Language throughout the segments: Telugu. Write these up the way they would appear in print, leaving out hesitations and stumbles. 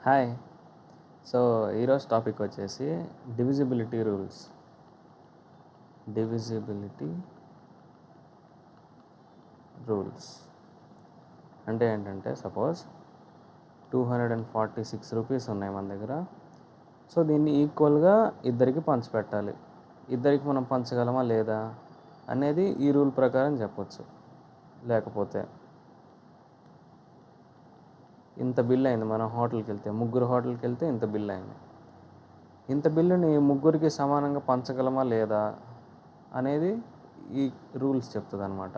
హాయ్. సో, ఈరోజు టాపిక్ వచ్చేసి డివిజిబిలిటీ రూల్స్. డివిజిబిలిటీ రూల్స్ అంటే ఏంటంటే, సపోజ్ 246 రూపీస్ ఉన్నాయి మన దగ్గర. సో, దీన్ని ఈక్వల్గా ఇద్దరికి పంచిపెట్టాలి. ఇద్దరికి మనం పంచగలమా లేదా అనేది ఈ రూల్ ప్రకారం చెప్పొచ్చు. లేకపోతే ఇంత బిల్ అయింది, మనం హోటల్కి వెళ్తే, ముగ్గురు హోటల్కి వెళ్తే ఇంత బిల్ అయింది. ఇంత బిల్లుని ముగ్గురికి సమానంగా పంచగలమా లేదా అనేది ఈ రూల్స్ చెప్తుంది అనమాట.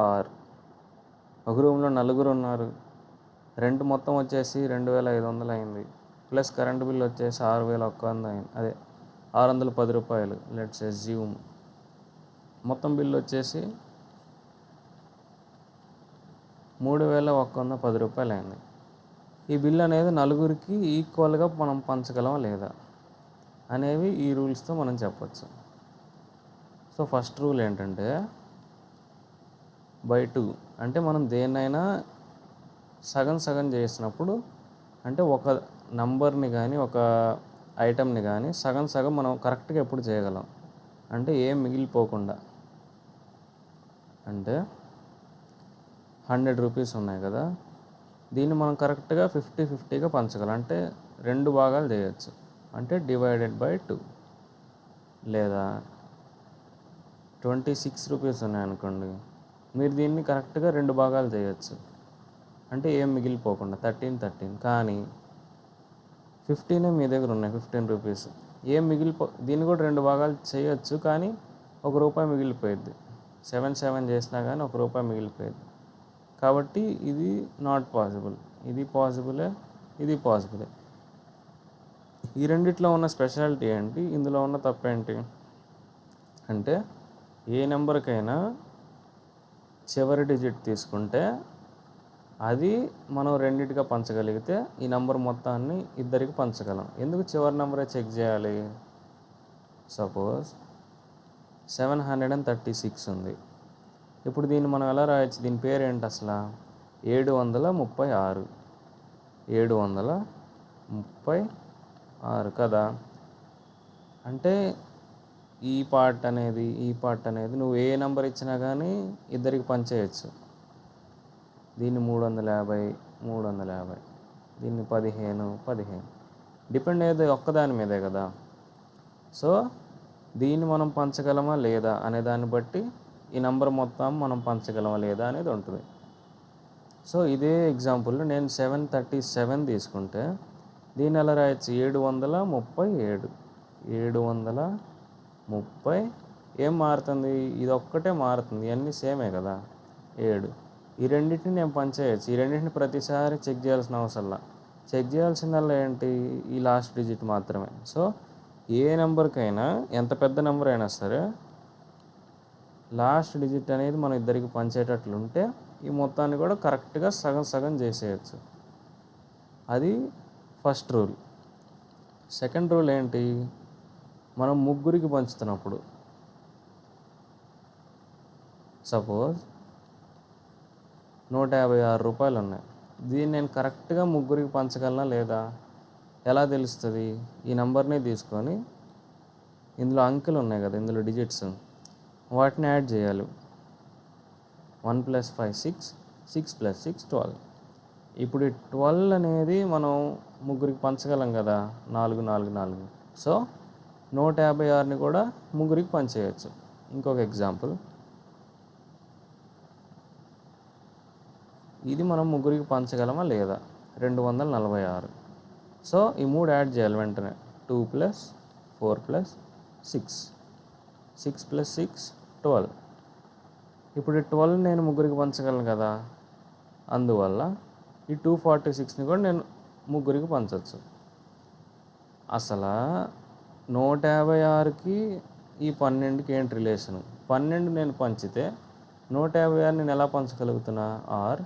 ఆర్ ఒక రూమ్లో నలుగురు ఉన్నారు, రెంట్ మొత్తం వచ్చేసి 2500 అయింది, ప్లస్ కరెంటు బిల్ వచ్చేసి 6100 అయింది, అదే 610 రూపాయలు. లెట్స్ అజ్యూమ్ మొత్తం బిల్లు వచ్చేసి 3110 రూపాయలు అయింది. ఈ బిల్ అనేది నలుగురికి ఈక్వల్గా మనం పంచగలమా లేదా అనేవి ఈ రూల్స్తో మనం చెప్పచ్చు. సో ఫస్ట్ రూల్ ఏంటంటే బై 2. అంటే మనం దేన్నైనా సగం సగం చేసినప్పుడు, అంటే ఒక నంబర్ని కానీ ఒక ఐటమ్ని కానీ సగం సగం మనం కరెక్ట్గా ఎప్పుడు చేయగలం అంటే ఏం మిగిలిపోకుండా. అంటే 100 రూపీస్ ఉన్నాయి కదా, దీన్ని మనం కరెక్ట్గా 50-50గా పంచగలం. అంటే 2 భాగాలు చేయొచ్చు, అంటే డివైడెడ్ బై 2. లేదా 26 రూపీస్ ఉన్నాయనుకోండి, మీరు దీన్ని కరెక్ట్గా 2 భాగాలు చేయొచ్చు, అంటే ఏం మిగిలిపోకుండా 13. కానీ 15 మీ దగ్గర ఉన్నాయి, 15 రూపీస్. ఏం దీన్ని కూడా 2 భాగాలు చేయొచ్చు, కానీ ₹1 మిగిలిపోయింది. 7 చేసినా కానీ ₹1 మిగిలిపోయింది. కాబట్టి ఇది నాట్ పాసిబుల్. ఇది పాసిబులే, ఇది పాసిబులే. ఈ రెండిట్లో ఉన్న స్పెషాలిటీ ఏంటి, ఇందులో ఉన్న తప్పేంటి అంటే, ఏ నెంబర్కైనా చివరి డిజిట్ తీసుకుంటే అది మనం రెండింటిగా పంచగలిగితే ఈ నెంబర్ మొత్తాన్ని ఇద్దరికి పంచగలం. ఎందుకు చివరి నెంబరే చెక్ చేయాలి? సపోజ్ 736 ఉంది. ఇప్పుడు దీన్ని మనం ఎలా రాయొచ్చు? దీని పేరు ఏంటి అసలు? 736. 736 కదా. అంటే ఈ పార్ట్ అనేది నువ్వు ఏ నెంబర్ ఇచ్చినా కానీ ఇద్దరికి పంచేయచ్చు. దీన్ని 350, దీన్ని 15 డిపెండ్ అయ్యేది ఒక్కదాని మీదే కదా. సో దీన్ని మనం పంచగలమా లేదా అనే దాన్ని బట్టి ఈ నెంబర్ మొత్తం మనం పంచగలమా లేదా అనేది ఉంటుంది. సో ఇదే ఎగ్జాంపుల్లో నేను 737 తీసుకుంటే దీన్ని ఎలా రాయొచ్చు? 737. 730 ఏం మారుతుంది? ఇది ఒక్కటే మారుతుంది, ఇవన్నీ సేమే కదా 7. ఈ రెండింటిని నేను పంచేయచ్చు. ఈ రెండింటిని ప్రతిసారి చెక్ చేయాల్సిన అవసరంలా. చెక్ చేయాల్సిందల్లా ఏంటి? ఈ లాస్ట్ డిజిట్ మాత్రమే. సో ఏ నెంబర్కైనా, ఎంత పెద్ద నెంబర్ అయినా సరే, లాస్ట్ డిజిట్ అనేది మనం ఇద్దరికి పంచేటట్లుంటే ఈ మొత్తాన్ని కూడా కరెక్ట్గా సగం సగం చేసేయచ్చు. అది ఫస్ట్ రూల్. సెకండ్ రూల్ ఏంటి? మనం ముగ్గురికి పంచుతున్నప్పుడు, సపోజ్ 156 రూపాయలు ఉన్నాయి, దీన్ని నేను కరెక్ట్గా ముగ్గురికి పంచగలనా లేదా ఎలా తెలుస్తుంది? ఈ నెంబర్ని తీసుకొని ఇందులో అంకెలు ఉన్నాయి కదా, ఇందులో డిజిట్స్, వాటిని యాడ్ చేయాలి. 1 + 5 6, 6 + 6 12. ఇప్పుడు ఈ 12 అనేది మనం ముగ్గురికి పంచగలం కదా, 4. సో 156ని కూడా ముగ్గురికి పంచేయచ్చు. ఇంకొక ఎగ్జాంపుల్, ఇది మనం ముగ్గురికి పంచగలమా లేదా? 246. సో ఈ 3 యాడ్ చేయాలి వెంటనే. 2 + 4 + 6, 6 + 6 12. ఇప్పుడు ఈ 12 నేను ముగ్గురికి పంచగలను కదా, అందువల్ల ఈ 246ని కూడా నేను ముగ్గురికి పంచవచ్చు. అసలు 156కి ఈ 12కి ఏంటి రిలేషను? 12 నేను పంచితే 156 నేను ఎలా పంచగలుగుతున్నా? ఆర్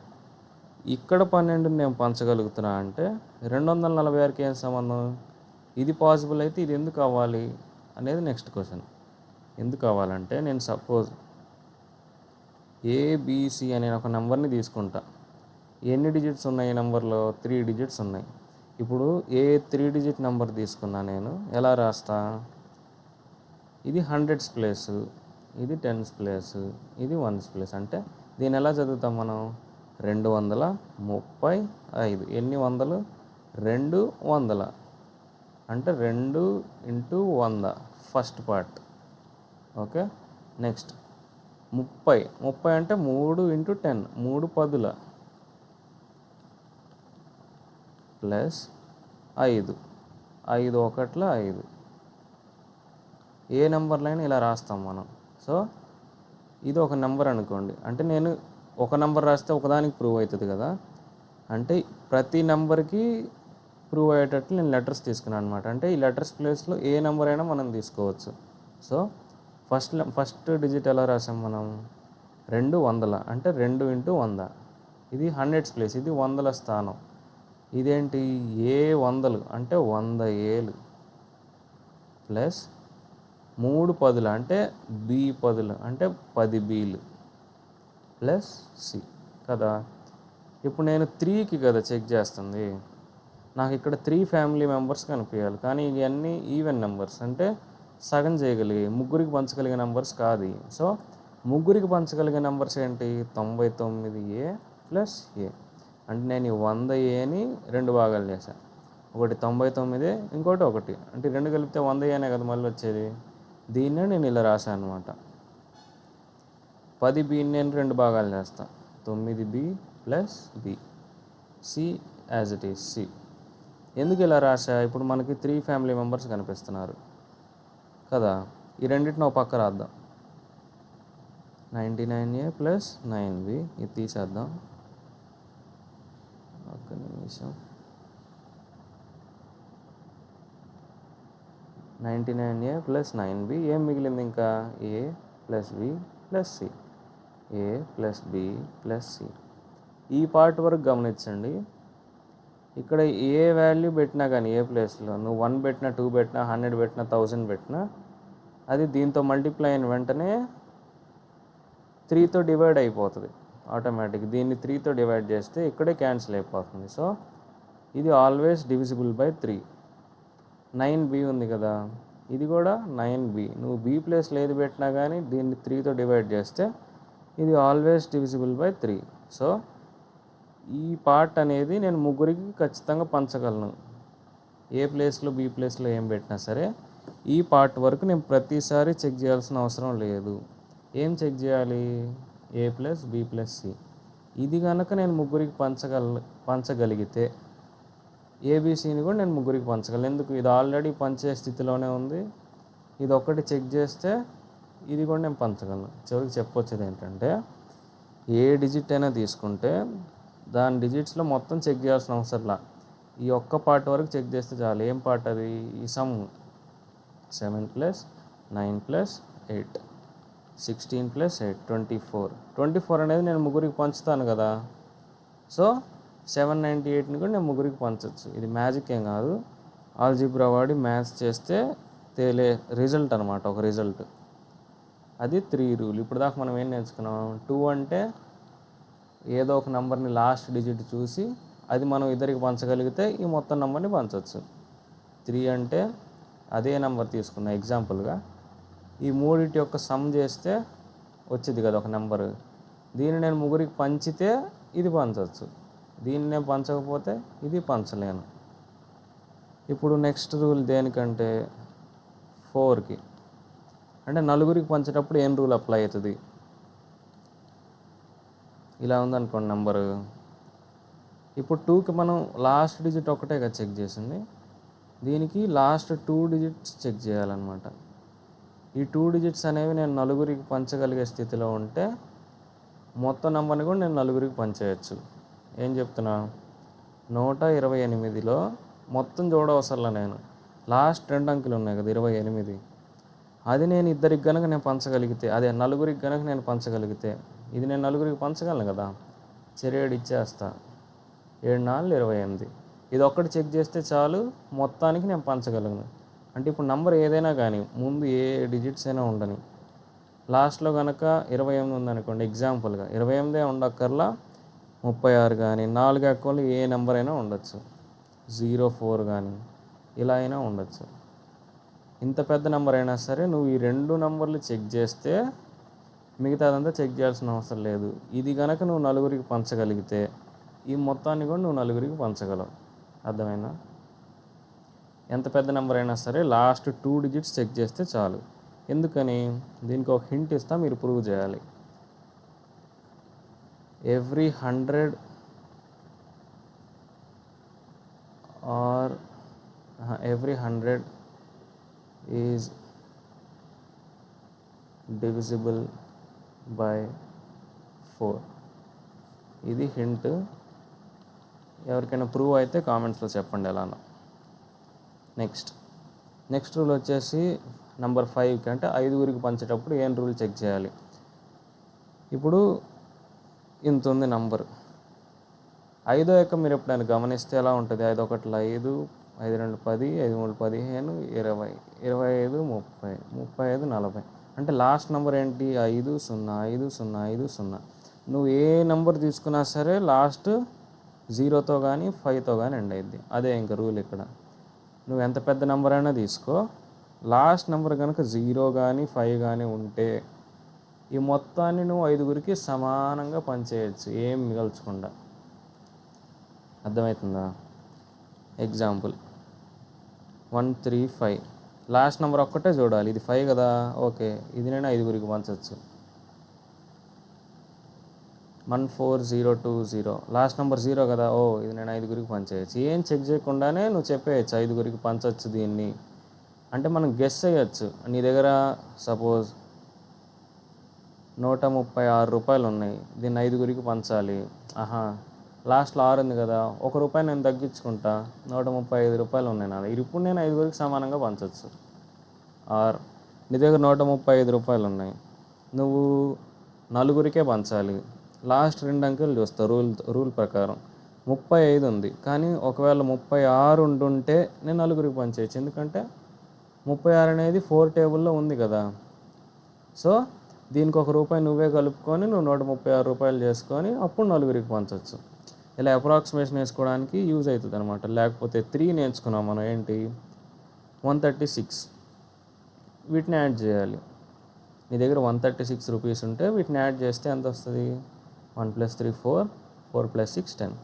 ఇక్కడ 12 నేను పంచగలుగుతున్నా అంటే 246కి ఏం సంబంధం? ఇది పాసిబుల్ అయితే ఇది ఎందుకు అవ్వాలి అనేది నెక్స్ట్ క్వశ్చన్. ఎందుకు అవ్వాలంటే, నేను సపోజ్ ఏబిసి అనే ఒక నెంబర్ని తీసుకుంటా. ఎన్ని డిజిట్స్ ఉన్నాయి ఈ నెంబర్లో? 3 డిజిట్స్ ఉన్నాయి. ఇప్పుడు ఏ 3 డిజిట్ నెంబర్ తీసుకున్నా నేను ఎలా రాస్తా, ఇది హండ్రెడ్స్ ప్లేసు, ఇది టెన్స్ ప్లేసు, ఇది వన్స్ ప్లేస్. అంటే దీన్ని ఎలా చదువుతాం మనం, 235. ఎన్ని వందలు, 200. అంటే 2 × 100 ఫస్ట్ పార్ట్. ఓకే, నెక్స్ట్ 30 అంటే 3 × 10, 3 పదుల ప్లస్ 5, 5 ఒకట్ల 5. ఏ నెంబర్లైనా ఇలా రాస్తాం మనం. సో ఇది ఒక నెంబర్ అనుకోండి, అంటే నేను ఒక నెంబర్ రాస్తే ఒకదానికి ప్రూవ్ అవుతుంది కదా, అంటే ప్రతి నెంబర్కి ప్రూవ్ అయ్యేటట్లు నేను లెటర్స్ తీసుకున్నాను అనమాట. అంటే ఈ లెటర్స్ ప్లేస్లో ఏ నెంబర్ అయినా మనం తీసుకోవచ్చు. సో ఫస్ట్ డిజిట్ ఎలా రాసాం మనం, 200. అంటే 2 × 100. ఇది హండ్రెడ్స్ ప్లేస్, ఇది వందల స్థానం. ఇదేంటి, ఏ 100 అంటే 100 ఏలు ప్లస్ 3 పదుల అంటే బి పదులు అంటే 10 బీలు ప్లస్ సి కదా. ఇప్పుడు నేను 3కి కదా చెక్ చేస్తుంది, నాకు ఇక్కడ 3 ఫ్యామిలీ మెంబర్స్ కనిపించాలి, కానీ ఇవన్నీ ఈవెన్ నెంబర్స్, అంటే సగం చేయగలిగే, ముగ్గురికి పంచగలిగే నెంబర్స్ కాదు. సో ముగ్గురికి పంచగలిగే నెంబర్స్ ఏంటి, 99A ప్లస్ ఏ. అంటే నేను ఈ 100Aని 2 భాగాలు చేశాను, ఒకటి 99, ఇంకోటి 1. అంటే 2 కలిపితే 100Aనే కదా మళ్ళీ వచ్చేది. దీన్నే నేను ఇలా రాశాను అనమాట. 10Bని నేను 2 భాగాలు చేస్తాను, 9B plus B, C as it is C. ఎందుకు ఇలా రాశా, ఇప్పుడు మనకి 3 ఫ్యామిలీ మెంబర్స్ కనిపిస్తున్నారు కదా, ఈ రెండింటిని ఒక పక్క రాద్దాం. 99A ప్లస్ 9B, ఇది తీసేద్దాం. ఒక్క నిమిషం. 99A ప్లస్ 9B, ఏం మిగిలింది ఇంకా, ఏ ప్లస్ బి ప్లస్ సి, ఏ ప్లస్ బి ప్లస్ సి. ఈ పార్ట్ వరకు గమనించండి. ఇక్కడ ఏ వాల్యూ పెట్టినా కానీ ఏ ప్లేస్లో నువ్వు 1 పెట్టినా, 2 పెట్టినా, 100 పెట్టినా, 1000 పెట్టినా, అది దీంతో మల్టిప్లై అయిన వెంటనే 3తో డివైడ్ అయిపోతుంది ఆటోమేటిక్. దీన్ని 3తో డివైడ్ చేస్తే ఇక్కడే క్యాన్సిల్ అయిపోతుంది. సో ఇది ఆల్వేస్ డివిజిబుల్ బై 3. 9B ఉంది కదా, ఇది కూడా 9B. నువ్వు బి ప్లేస్లో ఏది పెట్టినా కానీ దీన్ని 3తో డివైడ్ చేస్తే ఇది ఆల్వేస్ డివిజిబుల్ బై 3. సో ఈ పార్ట్ అనేది నేను ముగ్గురికి ఖచ్చితంగా పంచగలను, ఏ ప్లేస్లో బి ప్లేస్లో ఏం పెట్టినా సరే. ఈ పార్ట్ వరకు నేను ప్రతిసారి చెక్ చేయాల్సిన అవసరం లేదు. ఏం చెక్ చేయాలి, ఏ ప్లస్ బి ప్లస్ సి. ఇది కనుక నేను ముగ్గురికి పంచగలిగితే ఏబిసిని కూడా నేను ముగ్గురికి పంచగలను. ఎందుకు, ఇది ఆల్రెడీ పంచే స్థితిలోనే ఉంది. ఇది ఒక్కటి చెక్ చేస్తే ఇది కూడా నేను పంచగలను. చివరికి చెప్పొచ్చేది ఏంటంటే, ఏ డిజిట్ అయినా తీసుకుంటే దాని డిజిట్స్లో మొత్తం చెక్ చేయాల్సిన అవసరంలా, ఈ ఒక్క పార్ట్ వరకు చెక్ చేస్తే చాలు. ఏం పార్ట్ అది, ఈ సమ్ 7 + 9 + 8, 16 + 8, 24 అనేది నేను ముగ్గురికి పంచుతాను కదా. సో 798ని కూడా నేను ముగ్గురికి పంచవచ్చు. ఇది మ్యాజిక్ ఏం కాదు, ఆల్జీబ్రా వాడి మ్యాథ్స్ చేస్తే తేలే రిజల్ట్ అనమాట, ఒక రిజల్ట్. అది 3 రూల్. ఇప్పుడు దాకా మనం ఏం నేర్చుకున్నాం, 2 అంటే ఏదో ఒక నెంబర్ని లాస్ట్ డిజిట్ చూసి అది మనం ఇద్దరికి పంచగలిగితే ఈ మొత్తం నెంబర్ని పంచవచ్చు. 3 అంటే అదే నెంబర్ తీసుకున్నా ఎగ్జాంపుల్గా, ఈ మూడింటి యొక్క సమ్ చేస్తే వచ్చింది కదా ఒక నెంబరు, దీన్ని నేను ముగ్గురికి పంచితే ఇది పంచవచ్చు, దీన్ని నేను పంచకపోతే ఇది పంచలేను. ఇప్పుడు నెక్స్ట్ రూల్ దేనికంటే 4కి, అంటే నలుగురికి పంచేటప్పుడు ఏం రూల్ అప్లై అవుతుంది. ఇలా ఉందనుకోండి నెంబరు. ఇప్పుడు 2కి మనం లాస్ట్ డిజిట్ ఒకటే కదా చెక్ చేసింది, దీనికి లాస్ట్ 2 డిజిట్స్ చెక్ చేయాలన్నమాట. ఈ 2 డిజిట్స్ అనేవి నేను నలుగురికి పంచగలిగే స్థితిలో ఉంటే మొత్తం నెంబర్ని కూడా నేను నలుగురికి పంచేయచ్చు. ఏం చెప్తున్నా, 128లో మొత్తం చూడవసరంలా, నేను లాస్ట్ 2 అంకెలు ఉన్నాయి కదా 28, అది నేను ఇద్దరికి కనుక నేను పంచగలిగితే, అదే నలుగురికి కనుక నేను పంచగలిగితే, ఇది నేను నలుగురికి పంచగలను కదా, చెరేడు ఇచ్చేస్తా, 7 × 4 = 28. ఇది ఒక్కటి చెక్ చేస్తే చాలు, మొత్తానికి నేను పంచగలను. అంటే ఇప్పుడు నెంబర్ ఏదైనా కానీ ముందు ఏ డిజిట్స్ అయినా ఉండని, లాస్ట్లో కనుక 28 ఉందనుకోండి ఎగ్జాంపుల్గా, 28 ఉండక్కర్లా, 36 కానీ 4 ఎక్కువలు ఏ నెంబర్ అయినా ఉండొచ్చు. 04 కానీ ఇలా అయినా ఉండొచ్చు. ఇంత పెద్ద నెంబర్ అయినా సరే నువ్వు ఈ 2 నెంబర్లు చెక్ చేస్తే మిగతాదంతా చెక్ చేయాల్సిన అవసరం లేదు. ఇది కనుక నువ్వు నలుగురికి పంచగలిగితే ఈ మొత్తాన్ని కూడా నువ్వు నలుగురికి పంచగలవు. అర్థమైందా? ఎంత పెద్ద నెంబర్ అయినా సరే లాస్ట్ 2 డిజిట్స్ చెక్ చేస్తే చాలు. ఎందుకని? దీనికి ఒక హింట్ ఇస్తా, మీరు ప్రూవ్ చేయాలి. Every 100 is divisible by 4. ఇది హింట్. ఎవరికైనా ప్రూవ్ అయితే కామెంట్స్లో చెప్పండి ఎలానో. నెక్స్ట్ రూల్ వచ్చేసి నెంబర్ 5కి అంటే 5గురికి పంచేటప్పుడు ఏం రూల్ చెక్ చేయాలి. ఇప్పుడు ఇంత ఉంది నంబర్. 5వ యొక్క మీరు ఎప్పుడైనా గమనిస్తే ఎలా ఉంటుంది? 5 1 5, 5 2 10, 5 3 15, 20, 25 30, 35 40. అంటే లాస్ట్ నెంబర్ ఏంటి? 5 0 5 0 5 0. నువ్వు ఏ నెంబర్ తీసుకున్నా సరే లాస్ట్ 0తో కానీ 5తో కానీ ఎండ్ అయింది. అదే ఇంకా రూల్ ఇక్కడ. నువ్వు ఎంత పెద్ద నెంబర్ అయినా తీసుకో, లాస్ట్ నెంబర్ కనుక 0 కానీ 5 కానీ ఉంటే ఈ మొత్తాన్ని నువ్వు 5గురికి సమానంగా పంచేయచ్చు, ఏం మిగల్చకుండా. అర్థమవుతుందా? ఎగ్జాంపుల్ 135. లాస్ట్ నెంబర్ ఒక్కటే చూడాలి. ఇది 5 కదా, ఓకే, ఇది నేను 5గురికి పంచవచ్చు. 14020. లాస్ట్ నెంబర్ 0 కదా, ఇది నేను 5గురికి పంచేయచ్చు. ఏం చెక్ చేయకుండానే నువ్వు చెప్పేయచ్చు 5గురికి పంచవచ్చు దీన్ని. అంటే మనం గెస్ చేయొచ్చు. నీ దగ్గర సపోజ్ 136 రూపాయలు ఉన్నాయి, దీన్ని 5గురికి పంచాలి. లాస్ట్లో 6 ఉంది కదా, ₹1 నేను తగ్గించుకుంటా, 135 రూపాయలు ఉన్నాయి నా దగ్గర. ఇప్పుడు నేను 5గురికి సమానంగా పంచవచ్చు. ఆర్ నీ దగ్గర 135 రూపాయలు ఉన్నాయి, నువ్వు 4గురికే పంచాలి. లాస్ట్ 2 అంకెలు చూస్తావు రూల్ ప్రకారం. 35 ఉంది, కానీ ఒకవేళ 36 ఉంటుంటే నేను 4గురికి పంచేయచ్చు. ఎందుకంటే 36 అనేది 4 టేబుల్లో ఉంది కదా. సో దీనికి ₹1 నువ్వే కలుపుకొని నువ్వు 136 రూపాయలు చేసుకొని అప్పుడు 4గురికి పంచవచ్చు. ఇలా అప్రాక్సిమేషన్ వేసుకోవడానికి యూజ్ అవుతుంది అనమాట. లేకపోతే 3 నేర్చుకున్నాం మనం, ఏంటి 136. వీటిని యాడ్ చేయాలి. నీ దగ్గర 136 రూపీస్ ఉంటే వీటిని యాడ్ చేస్తే ఎంత వస్తుంది? 1 + 3 4, 4 + 6 10.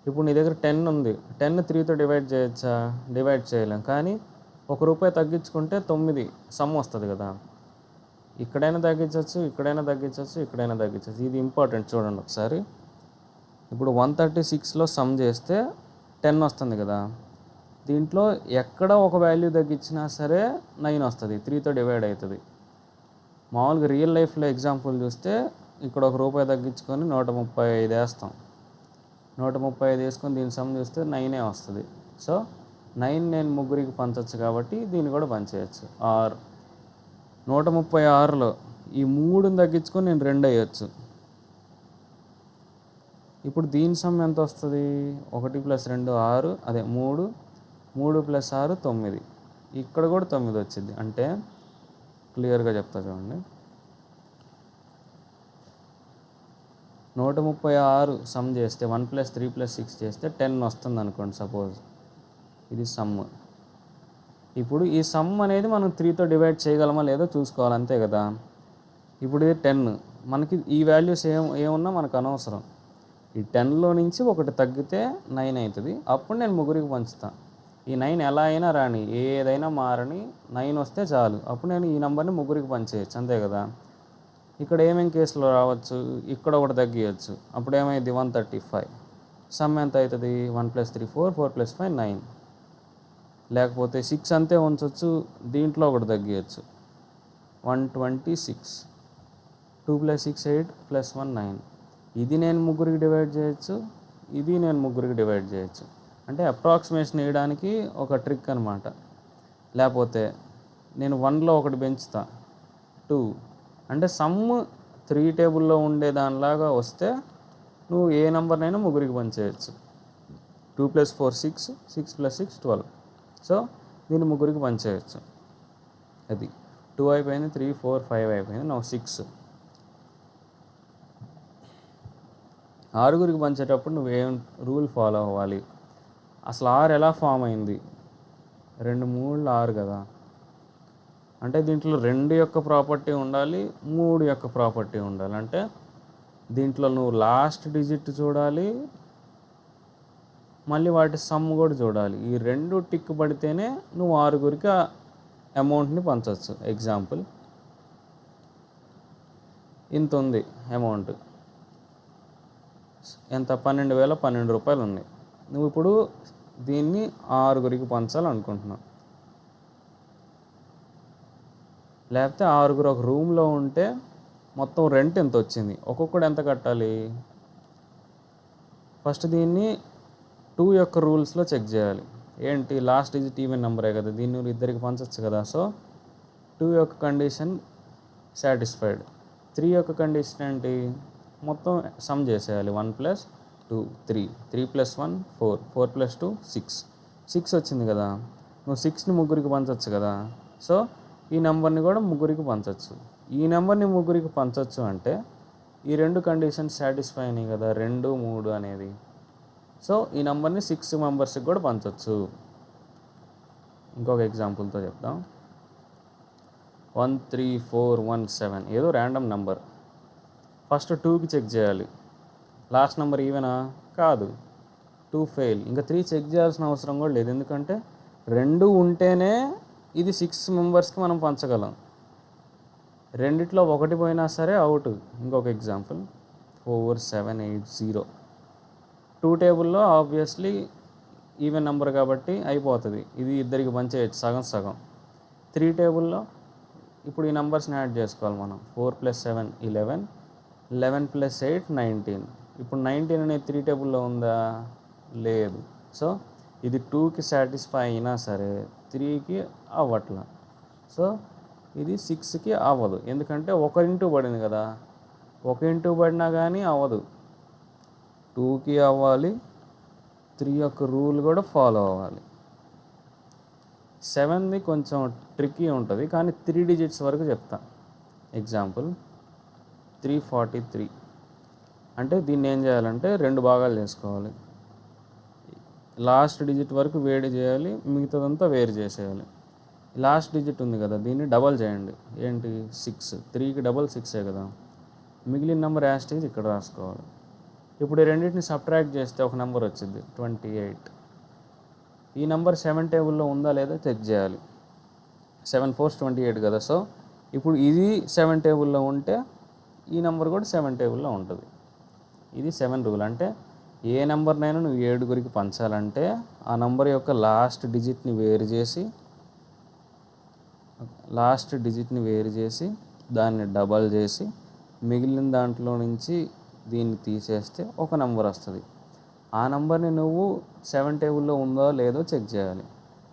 ఇప్పుడు నీ దగ్గర 10 ఉంది, 10 3తో డివైడ్ చేయొచ్చా? డివైడ్ చేయలేం. కానీ ₹1 తగ్గించుకుంటే 9 సమ్ వస్తుంది కదా. ఇక్కడైనా తగ్గించవచ్చు, ఇక్కడైనా తగ్గించవచ్చు, ఇక్కడైనా తగ్గించవచ్చు. ఇది ఇంపార్టెంట్, చూడండి ఒకసారి. ఇప్పుడు 136లో సమ్ చేస్తే 10 వస్తుంది కదా. దీంట్లో ఎక్కడ ఒక వాల్యూ తగ్గించినా సరే 9 వస్తుంది, 3తో డివైడ్ అవుతుంది. మామూలుగా రియల్ లైఫ్లో ఎగ్జాంపుల్ చూస్తే ఇక్కడ ₹1 తగ్గించుకొని 135 వేస్తాం. 135 వేసుకొని దీని సమ్ చూస్తే 9 వస్తుంది. సో 9 నేను ముగ్గురికి పంచవచ్చు కాబట్టి దీన్ని కూడా పంచేయచ్చు. ఆర్ 136లో ఈ 3ని తగ్గించుకొని నేను 2 వేయచ్చు. ఇప్పుడు దీని సమ్ ఎంత వస్తుంది? 1 + 2 6, అదే 3, 3 + 6 9. ఇక్కడ కూడా 9 వచ్చింది. అంటే క్లియర్గా చెప్తా చూడండి. 136 సమ్ చేస్తే 1 + 3 + 6 చేస్తే 10 వస్తుంది అనుకోండి సపోజ్. ఇది సమ్. ఇప్పుడు ఈ సమ్ అనేది మనం 3తో డివైడ్ చేయగలమా లేదో చూసుకోవాలి, అంతే కదా. ఇప్పుడు ఇది 10, మనకి ఈ వాల్యూస్ ఏమున్నా మనకు అనవసరం. ఈ 10లో నుంచి ఒకటి తగ్గితే 9 అవుతుంది. అప్పుడు నేను ముగ్గురికి పంచుతాను. ఈ 9 ఎలా అయినా రాని, ఏదైనా మారని 9 వస్తే చాలు. అప్పుడు నేను ఈ నెంబర్ని ముగ్గురికి పంచేయచ్చు, అంతే కదా. ఇక్కడ ఏమేం కేసులో రావచ్చు? ఇక్కడ ఒకటి తగ్గియచ్చు. అప్పుడు ఏమైంది? 135. సమ్ ఎంత అవుతుంది? 1 + 3 4, 4 + 5 9. లేకపోతే 6 అంతే ఉంచవచ్చు, దీంట్లో ఒకటి తగ్గియచ్చు, 126. 2 + 6 8 + 1 9. ఇది నేను ముగ్గురికి డివైడ్ చేయొచ్చు, ఇది నేను ముగ్గురికి డివైడ్ చేయొచ్చు. అంటే అప్రాక్సిమేషన్ వేయడానికి ఒక ట్రిక్ అనమాట. లేకపోతే నేను 1లో ఒకటి పెంచుతా, 2. అంటే సమ్ 3 టేబుల్లో ఉండే దానిలాగా వస్తే నువ్వు ఏ నెంబర్నైనా ముగ్గురికి పంచేయచ్చు. 2 + 4 6, 6 + 6 12. సో దీన్ని ముగ్గురికి పంచేయచ్చు. అది 2 అయిపోయింది, 3 4 5 అయిపోయింది, నా 6. 6గురికి పంచేటప్పుడు నువ్వేం రూల్ ఫాలో అవ్వాలి? అసలు ఆరు ఎలా ఫామ్ అయింది? 2 3 6 కదా. అంటే దీంట్లో 2 యొక్క ప్రాపర్టీ ఉండాలి, 3 యొక్క ప్రాపర్టీ ఉండాలి. అంటే దీంట్లో నువ్వు లాస్ట్ డిజిట్ చూడాలి, మళ్ళీ వాటి సమ్ కూడా చూడాలి. ఈ 2 టిక్ పడితేనే నువ్వు 6గురికి ఆ అమౌంట్ని పంచవచ్చు. ఎగ్జాంపుల్ ఇంత ఉంది అమౌంట్, ఎంత? 12,012 రూపాయలు ఉన్నాయి. నువ్వు ఇప్పుడు దీన్ని 6గురికి పంచాలనుకుంటున్నావు. లేకపోతే 6గురు ఒక రూమ్లో ఉంటే మొత్తం రెంట్ ఎంత వచ్చింది, ఒక్కొక్కడు ఎంత కట్టాలి? ఫస్ట్ దీన్ని 2 యొక్క రూల్స్లో చెక్ చేయాలి. ఏంటి? లాస్ట్ డిజిట్ ఈవెన్ నెంబరే కదా, దీన్ని నువ్వు ఇద్దరికి పంచవచ్చు కదా. సో 2 యొక్క కండిషన్ సాటిస్ఫైడ్. 3 యొక్క కండిషన్ ఏంటి? మొత్తం సమ్ చేసేయాలి. 1 + 2 3, 3 + 1 4, 4 + 2 6, 6 వచ్చింది కదా. నువ్వు 6ని ముగ్గురికి పంచవచ్చు కదా. సో ఈ నెంబర్ని కూడా ముగ్గురికి పంచవచ్చు. ఈ నెంబర్ని ముగ్గురికి పంచవచ్చు అంటే ఈ 2 కండిషన్స్ సాటిస్ఫై అయినాయి కదా, 2 3 అనేది. సో ఈ నెంబర్ని 6 మెంబర్స్కి కూడా పంచవచ్చు. ఇంకొక ఎగ్జాంపుల్తో చెప్దాం. 13417 ఏదో ర్యాండమ్ నెంబర్. ఫస్ట్ 2కి చెక్ చేయాలి. లాస్ట్ నెంబర్ ఈవెనా? కాదు, 2 ఫెయిల్. ఇంకా 3 చెక్ చేయాల్సిన అవసరం కూడా లేదు, ఎందుకంటే 2 ఉంటేనే ఇది 6 మెంబర్స్కి మనం పంచగలం. రెండిట్లో ఒకటి పోయినా సరే అవుట్. ఇంకొక ఎగ్జాంపుల్ 4780. 2 టేబుల్లో ఆబ్వియస్లీ ఈవెన్ నెంబర్ కాబట్టి అయిపోతుంది, ఇది ఇద్దరికి పంచేయచ్చు సగం సగం. 3 టేబుల్లో ఇప్పుడు ఈ నెంబర్స్ని యాడ్ చేసుకోవాలి మనం. 4 + 7 11, 11 + 8 19. ఇప్పుడు 19 అనేది 3 టేబుల్లో ఉందా? లేదు. సో ఇది 2కి సాటిస్ఫై అయినా సరే 3కి అవ్వట్లా. సో ఇది 6కి అవ్వదు, ఎందుకంటే 1 ఇంటూ పడింది కదా. 1 ఇంటూ పడినా కానీ అవ్వదు. 2కి అవ్వాలి, 3 యొక్క రూల్ కూడా ఫాలో అవ్వాలి. 7ది కొంచెం ట్రిక్కీ ఉంటుంది, కానీ 3 డిజిట్స్ వరకు చెప్తా. ఎగ్జాంపుల్ 343. అంటే దీన్ని ఏం చేయాలంటే 2 భాగాలు చేసుకోవాలి. లాస్ట్ డిజిట్ వరకు వేడి చేయాలి, మిగతాదంతా వేరు చేసేయాలి. లాస్ట్ డిజిట్ ఉంది కదా, దీన్ని డబల్ చేయండి. ఏంటి? 6. 3కి డబల్ 6 కదా. మిగిలిన నెంబర్ యాస్టేజ్ ఇక్కడ రాసుకోవాలి. ఇప్పుడు ఈ రెండింటిని సబ్ట్రాక్ట్ చేస్తే ఒక నెంబర్ వచ్చింది 28. ఈ నెంబర్ 7 టేబుల్లో ఉందా లేదా చెక్ చేయాలి. 7 4s 28 కదా. సో ఇప్పుడు ఇది 7 టేబుల్లో ఉంటే ఈ నెంబర్ కూడా 7 టేబుల్లో ఉంటుంది. ఇది 7 రూల్. అంటే ఏ నెంబర్నైనా నువ్వు 7గురికి పంచాలంటే ఆ నెంబర్ యొక్క లాస్ట్ డిజిట్ని వేరు చేసి దాన్ని డబల్ చేసి మిగిలిన దాంట్లో నుంచి దీన్ని తీసేస్తే ఒక నెంబర్ వస్తుంది. ఆ నెంబర్ని నువ్వు 7 టేబుల్లో ఉందో లేదో చెక్ చేయాలి.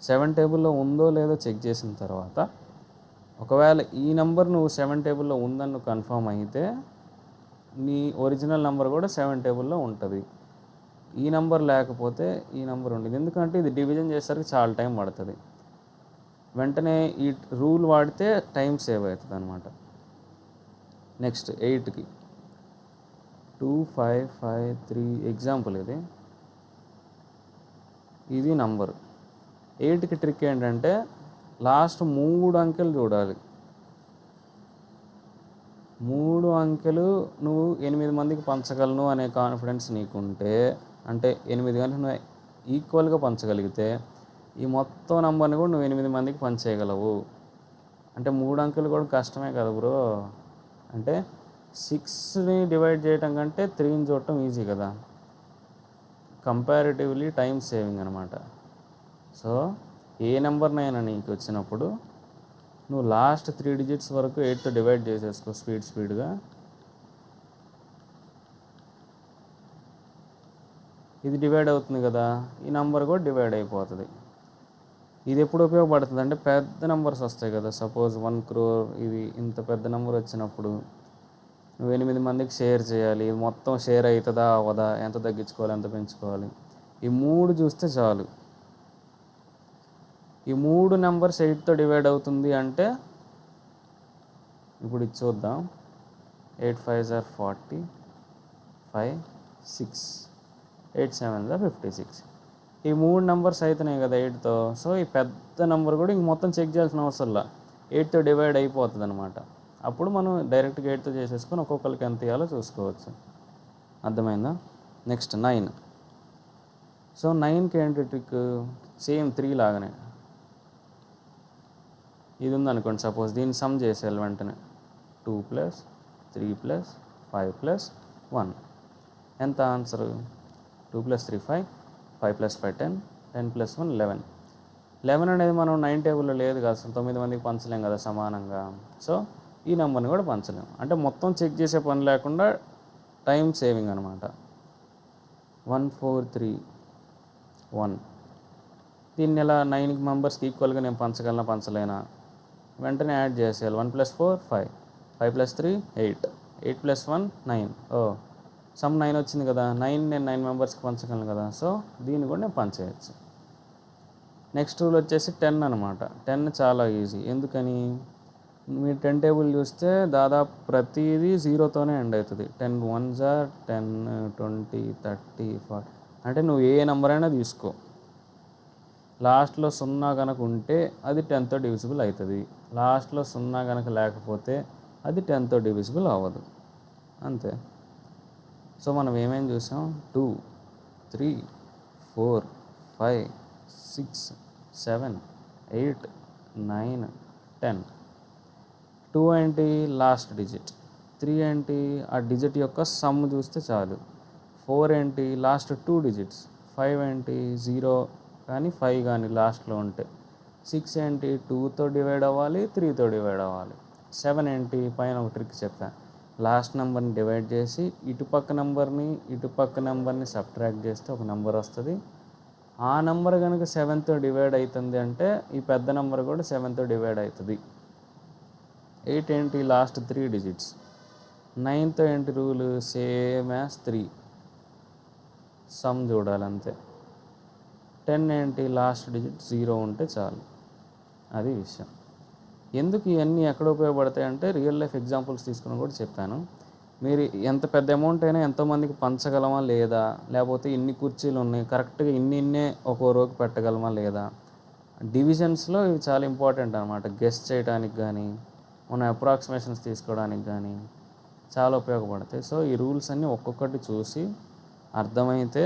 7 టేబుల్లో ఉందో లేదో చెక్ చేసిన తర్వాత ఒకవేళ ఈ నెంబర్ నువ్వు 7 టేబుల్లో ఉందని నువ్వు కన్ఫర్మ్ అయితే నీ ఒరిజినల్ నెంబర్ కూడా 7 టేబుల్లో ఉంటుంది. ఈ నెంబర్ లేకపోతే ఈ నెంబర్ ఉండదు, ఎందుకంటే ఇది డివిజన్ చేసేసరికి చాలా టైం పడుతుంది. వెంటనే ఈ రూల్ వాడితే టైం సేవ్ అవుతుంది అనమాట. నెక్స్ట్ 8కి 2553 ఎగ్జాంపుల్ ఇది నంబర్. 8కి ట్రిక్ ఏంటంటే లాస్ట్ 3 అంకెలు చూడాలి. 3 అంకెలు నువ్వు 8 మందికి పంచగలను అనే కాన్ఫిడెన్స్ నీకుంటే, అంటే 8 గంటలు నువ్వు ఈక్వల్గా పంచగలిగితే ఈ మొత్తం నెంబర్ని కూడా నువ్వు 8 మందికి పంచేయగలవు. అంటే 3 అంకెలు కూడా కష్టమే కదా బ్రో. అంటే 6ని డివైడ్ చేయటం కంటే 3ని చూడటం ఈజీ కదా. కంపారిటివ్లీ టైం సేవింగ్ అనమాట. సో ఏ నెంబర్నైనా నీకు వచ్చినప్పుడు నువ్వు లాస్ట్ 3 డిజిట్స్ వరకు 8తో డివైడ్ చేసేసుకో స్పీడ్గా. ఇది డివైడ్ అవుతుంది కదా, ఈ నెంబర్ కూడా డివైడ్ అయిపోతుంది. ఇది ఎప్పుడు ఉపయోగపడుతుంది అంటే పెద్ద నెంబర్స్ వస్తాయి కదా, సపోజ్ 1 crore, ఇది ఇంత పెద్ద నెంబర్ వచ్చినప్పుడు నువ్వు 8 మందికి షేర్ చేయాలి. ఇది మొత్తం షేర్ అవుతుందా అవ్వదా, ఎంత తగ్గించుకోవాలి ఎంత పెంచుకోవాలి, ఈ 3 చూస్తే చాలు. ఈ 3 నెంబర్స్ 8తో డివైడ్ అవుతుంది అంటే ఇప్పుడు ఇది చూద్దాం. 8 5s are 40, 5 6, 8 7s are 56. ఈ 3 నెంబర్స్ అవుతున్నాయి కదా 8తో. సో ఈ పెద్ద నెంబర్ కూడా ఇంక మొత్తం చెక్ చేయాల్సిన అవసరంలా 8తో డివైడ్ అయిపోతుంది అనమాట. అప్పుడు మనం డైరెక్ట్గా 8తో చేసేసుకొని ఒక్కొక్కరికి ఎంత ఇవ్వాలో చూసుకోవచ్చు. అర్థమైందా? నెక్స్ట్ 9. సో 9కి ఏంటి ట్రిక్? సేమ్ 3 లాగానే ఇది ఉందనుకోండి. సపోజ్ దీన్ని సమ్ చేసేయాలి వెంటనే. 2 + 3 + 5 + 1 ఎంత ఆన్సరు? 2 + 3 5, 5 + 5 10, 10 + 1 11. 11 అనేది మనం 9 టేబుల్లో లేదు కదా, అసలు 9 మందికి పంచలేం కదా సమానంగా. సో ఈ నెంబర్ని కూడా పంచలేం. అంటే మొత్తం చెక్ చేసే పని లేకుండా టైం సేవింగ్ అనమాట. 1 4 3 1. దీన్ని ఎలా 9 మెంబర్స్కి ఈక్వల్గా నేను పంచలేనా? వెంటనే యాడ్ చేసేయాలి. 1 + 4 5, 5 + 3 8, 8 + 1 9. సమ్ 9 వచ్చింది కదా, 9 నేను 9 మెంబర్స్కి పంచగలను కదా. సో దీన్ని కూడా నేను పంచేయచ్చు. నెక్స్ట్ రూల్ వచ్చేసి 10 అనమాట. 10 చాలా ఈజీ. ఎందుకని? మీరు 10 టేబుల్ చూస్తే దాదాపు ప్రతిదీ 0తోనే ఎండ్ అవుతుంది. 10 1s are 10, 20, 30, 40. అంటే నువ్వు ఏ నెంబర్ అయినా తీసుకో, లాస్ట్లో 0 కనుక ఉంటే అది 10తో డివిజిబుల్ అవుతుంది. లాస్ట్లో 0 కనుక లేకపోతే అది 10తో డివిజిబుల్ అవ్వదు. అంతే. సో మనం ఏమేమి చూసాం? 2 3 4 5 6 7 8 9 10. 2 ఏంటి? Last digit. 3 ఏంటి? ఆ డిజిట్ యొక్క సమ్ చూస్తే చాలు. 4 ఏంటి? Last 2 digits. 5 ఏంటి? 0 కానీ 5 కానీ లాస్ట్లో ఉంటే. 6 ఏంటి? 2తో డివైడ్ అవ్వాలి, 3తో డివైడ్ అవ్వాలి. 7 ఏంటి? పైన ఒక ట్రిక్ చెప్పాను. లాస్ట్ నెంబర్ని డివైడ్ చేసి ఇటుపక్క నెంబర్ని సబ్ట్రాక్ట్ చేస్తే ఒక నెంబర్ వస్తుంది. ఆ నెంబర్ కనుక 7తో డివైడ్ అవుతుంది అంటే ఈ పెద్ద నెంబర్ కూడా 7తో డివైడ్ అవుతుంది. 8 ఏంటి? Last 3 digits. 9తో ఏంటి రూల్? సేమ్ యాజ్ 3, సమ్ చూడాలి అంతే. 10 ఏంటి? లాస్ట్ డిజిట్ 0 ఉంటే చాలు. అది విషయం. ఎందుకు ఇవన్నీ ఎక్కడ ఉపయోగపడతాయి అంటే రియల్ లైఫ్ ఎగ్జాంపుల్స్ తీసుకుని కూడా చెప్పాను. మీరు ఎంత పెద్ద అమౌంట్ అయినా ఎంతోమందికి పంచగలమా లేదా, లేకపోతే ఇన్ని కుర్చీలు ఉన్నాయి కరెక్ట్గా ఇన్నే ఒక్కో రోకి పెట్టగలమా లేదా. డివిజన్స్లో ఇవి చాలా ఇంపార్టెంట్ అనమాట. గెస్ చేయడానికి కానీ మన అప్రాక్సిమేషన్స్ తీసుకోవడానికి కానీ చాలా ఉపయోగపడతాయి. సో ఈ రూల్స్ అన్నీ ఒక్కొక్కటి చూసి అర్థమైతే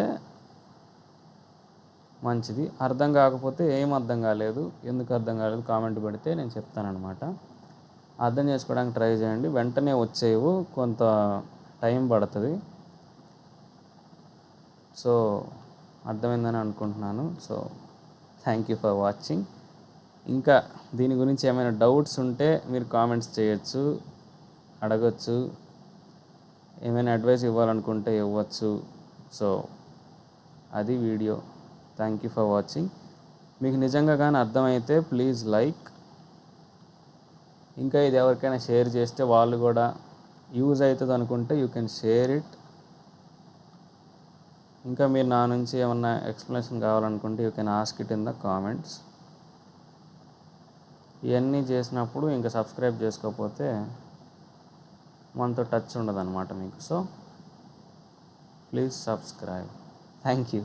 మంచిది. అర్థం కాకపోతే ఏం అర్థం కాలేదు, ఎందుకు అర్థం కాలేదు కామెంట్ పెడితే నేను చెప్తానమాట. అర్థం చేసుకోవడానికి ట్రై చేయండి. వెంటనే వచ్చేవు, కొంత టైం పడుతుంది. సో అర్థమైందని అనుకుంటున్నాను. So thank you for watching. ఇంకా దీని గురించి ఏమైనా డౌట్స్ ఉంటే మీరు కామెంట్స్ చేయొచ్చు, అడగచ్చు. ఏమైనా అడ్వైస్ ఇవ్వాలనుకుంటే ఇవ్వచ్చు. సో అది video. Thank you for watching. మీకు నిజంగా కానీ అర్థమైతే ప్లీజ్ లైక్. ఇంకా ఇది ఎవరికైనా షేర్ చేస్తే వాళ్ళు కూడా యూజ్ అవుతుంది అనుకుంటే యూ కెన్ షేర్ ఇట్. ఇంకా మీరు నా నుంచి ఏమన్నా ఎక్స్ప్లెనేషన్ కావాలనుకుంటే you can ask it in the comments. ఇవన్నీ చేసినప్పుడు ఇంకా సబ్స్క్రైబ్ చేసుకోకపోతే మనతో టచ్ ఉండదు అనమాట మీకు. So please subscribe. Thank you.